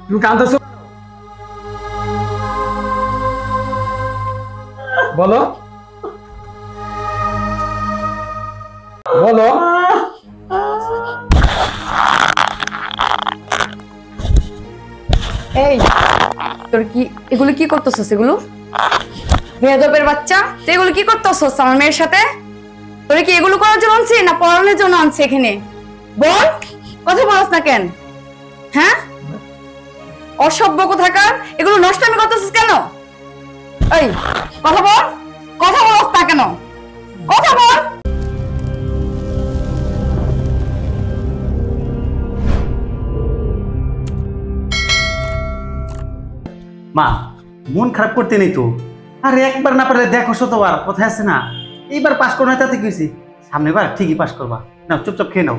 তুমি কাঁদতেছো? বলো বলো। এই তোর কি এগুলো কি করতেছস? এগুলো বেয়াদবের বাচ্চা, তুই এগুলো কি করতেছস আমার মেয়ের সাথে? তোর কি এগুলো করার জন্য আনছি না পড়ানোর জন্য আনছি এখানে? বল, কথা বলছ না কেন? হ্যাঁ, অসভ্য কোথাকার, এগুলো নষ্টমি করতেছস কেন? এই কথা বল, কথা বলছ না কেন? কথা বল। মা, মন খারাপ করতে নেই তো। আর একবার না পারলে দেখো শতবার, কোথায় আছে না? এইবার পাস করো না তাতে কি হয়েছে? সামনেবার ঠিকই পাস করবা। নাও চুপচাপ খেয়ে নাও।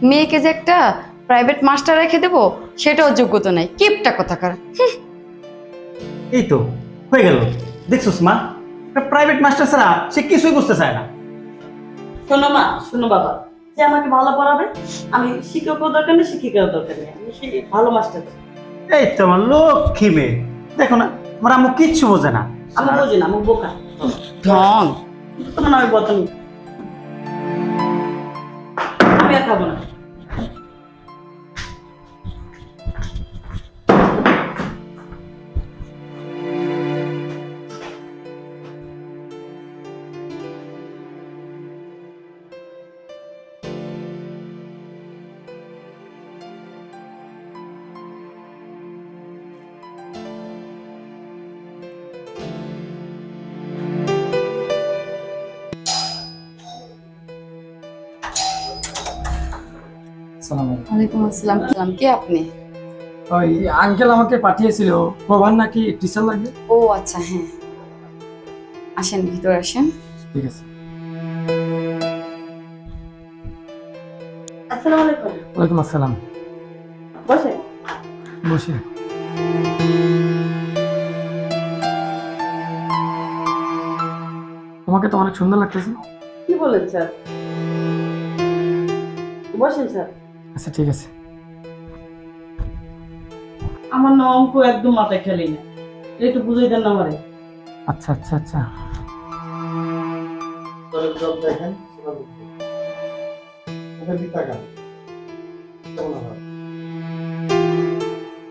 মেয়েকে যে একটা প্রাইভেট মাস্টার রেখে দেবো সেটাও যোগ্যতা নাই, কিপটা কোথাকার। এই তো হয়ে গেল, দেখছোস মা, প্রাইভেট মাস্টার ছাড়া সে কিছুই বুঝতে চায় না। শোনো মা, শোনো বাবা, যে আমাকে ভালো পড়াবে, আমি শিক্ষকও দরকার নেই, শিক্ষিকাও দরকার নেই, আমি সেই ভালো মাস্টার। এই তো আমার লক্ষ্মী মেয়ে, দেখো না আমার আম্মু কিচ্ছু বোঝে না। আমি বুঝি না, আমি বোকা ঢং। তোমার আমি বদন, আমি আর খাবো না। ওয়ালাইকুম আসসালাম। কে আপনি? ওই আঙ্কেল আমাকে পাঠিয়েছিল, প্রভার নাকি টিচার লাগবে। ও আচ্ছা, হ্যাঁ আসেন, ভিতরে আসেন। ঠিক আছে। আসসালামু আলাইকুম। ওয়ালাইকুম আসসালাম। বসে বসে। তোমাকে তো অনেক সুন্দর লাগতেছে। কি বলেন স্যার? বসেন স্যার। আচ্ছা ঠিক আছে। আমার না অঙ্ক একদম মাথায় খেলেই না, একটু বুঝাই দেন না আমারে। আচ্ছা আচ্ছা আচ্ছা।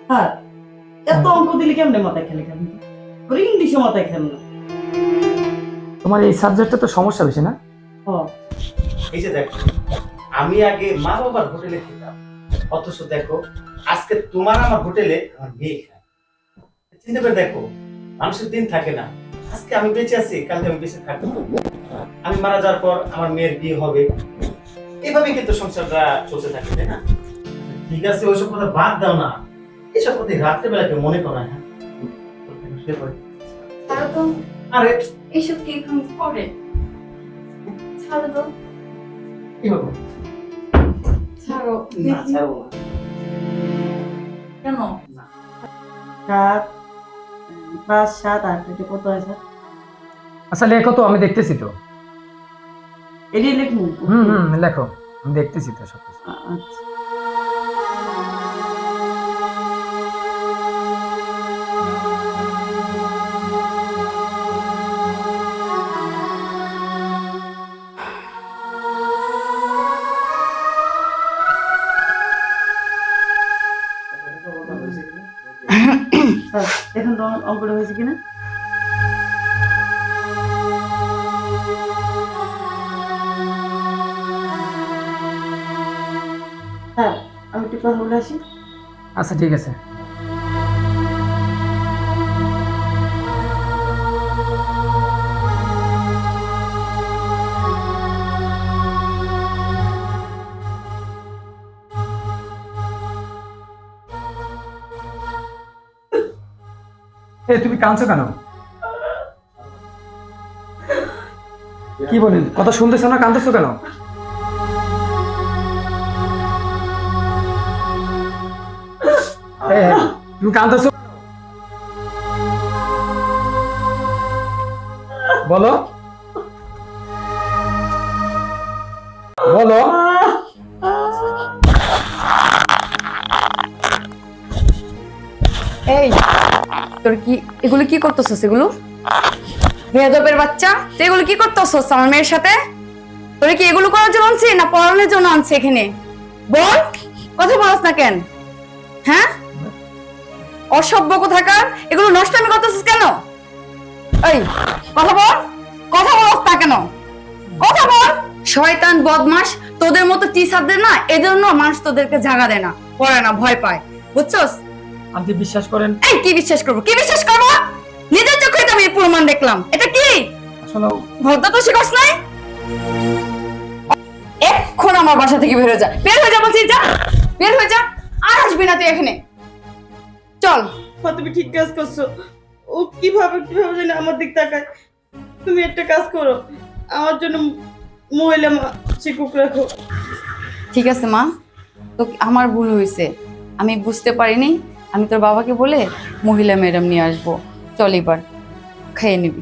হ্যাঁ, এত অঙ্ক দিলে কেমনে মাথায় খেলে? কেমন ইংলিশও মাথায় খেলে না। তোমার এই সাবজেক্টটা তো সমস্যা বেশি না? এই যে দেখো, আমি আগে মা বাবার হোটেলে খেতাম, অথচ দেখো আজকে তোমার আমার হোটেলে আমার মেয়ে খায়। চিন্তা করে দেখো, মানুষের দিন থাকে না। আজকে আমি বেঁচে আছি, কালকে আমি বেঁচে থাকবো, আমি মারা যাওয়ার পর আমার মেয়ের বিয়ে হবে, এভাবে কিন্তু সংসারটা চলতে থাকে, তাই না? ঠিক আছে, ওইসব কথা বাদ দাও না, এসব কথা রাত্রেবেলা কেউ মনে করে না। আরে এইসব কি এখন করে? ছাড়ো তো, কি হলো? ছাড়ো। না, ছাড়বো না। কেন? 7 5 7 8 এটা কত হয় স্যার? আচ্ছা লেখো তো, আমি দেখতেছি তো। এটাই লিখুন। লেখো, আমি দেখতেছি তো সব কিছু। আচ্ছা। স্যার দেখুন তো অঙ্কটা হয়েছে কিনা। হ্যাঁ, আমি একটু কথা বলে আসি। আচ্ছা ঠিক আছে। তুমি কাঁদছো কেন? কি বলেন, কথা শুনতেছো না, কাঁদতেছো কেন? তুমি কাঁদতেছো, বলো বলো। এই তোর কি এগুলো কি করতেছস? এগুলো বেয়াদবের বাচ্চা, তুই এগুলো কি করতেছস আমার মেয়ের সাথে? তোর কি এগুলো করার জন্য আনছি না পড়ানোর জন্য আনছি এখানে? বল, কথা বলছ না কেন? হ্যাঁ, অসভ্য কোথাকার, এগুলো নষ্ট আমি করতেছিস কেন? এই কথা বল, কথা বলছ না কেন? কথা বল। শয়তান বদমাশ, তোদের মতো টিচারদের না এজন্য মানুষ তোদেরকে জায়গা দেয় না, পড়ে না, ভয় পায়, বুঝছস? আন্টি বিশ্বাস করেন, এই কি বিশ্বাস করবো? কি বিশ্বাস করবো? নিজের চোখে তো আমি প্রমাণ দেখলাম। এটা কি আসলে ভদ্রতা তো শিখাস নাই? এখন আমার বাসা থেকে বের হয়ে যা, বের হয়ে যা বলছি, যা বের হয়ে যা, আর আসবি না তুই এখানে। চল। মা তুমি ঠিক কাজ করছো। ও কিভাবে কিভাবে জানি আমার দিক তাকায়। তুমি একটা কাজ করো, আমার জন্য মহিলা শিক্ষক রাখো। ঠিক আছে মা, তো আমার ভুল হয়েছে, আমি বুঝতে পারিনি। আমি তোর বাবাকে বলে মহিলা ম্যাডাম নিয়ে আসবো। চল এবার খেয়ে নিবি।